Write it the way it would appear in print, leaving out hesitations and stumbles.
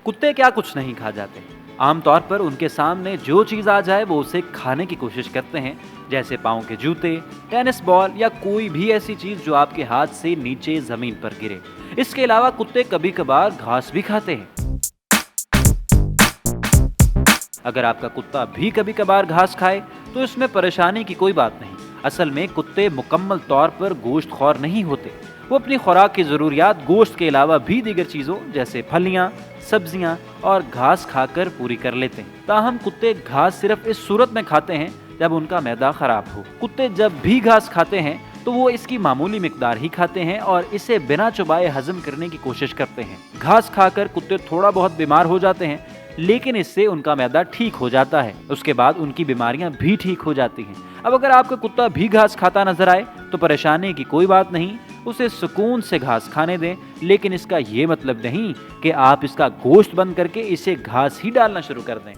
कुत्ते क्या कुछ नहीं खा जाते। आमतौर पर उनके सामने जो चीज आ जाए वो उसे खाने की कोशिश करते हैं, जैसे पाँव के जूते, टेनिस बॉल या कोई भी ऐसी चीज जो आपके हाथ से नीचे जमीन पर गिरे। इसके अलावा कुत्ते कभी कभार घास भी खाते हैं। अगर आपका कुत्ता भी कभी कभार घास खाए तो इसमें परेशानी की कोई बात नहीं। असल में कुत्ते मुकम्मल तौर पर गोश्त खौर नहीं होते। वो अपनी खुराक की जरूरियात गोश्त के अलावा भी दीगर चीजों जैसे फलियां, सब्जियां और घास खाकर पूरी कर लेते हैं। ताहम कुत्ते घास सिर्फ इस सूरत में खाते हैं जब उनका मैदा खराब हो। कुत्ते जब भी घास खाते हैं तो वो इसकी मामूली मिकदार ही खाते हैं और इसे बिना चबाए हजम करने की कोशिश करते हैं। घास खाकर कुत्ते थोड़ा बहुत बीमार हो जाते हैं, लेकिन इससे उनका मैदा ठीक हो जाता है। उसके बाद उनकी बीमारियां भी ठीक हो जाती हैं। अब अगर आपका कुत्ता भी घास खाता नजर आए तो परेशानी की कोई बात नहीं, उसे सुकून से घास खाने दें, लेकिन इसका ये मतलब नहीं कि आप इसका गोश्त बंद करके इसे घास ही डालना शुरू कर दें।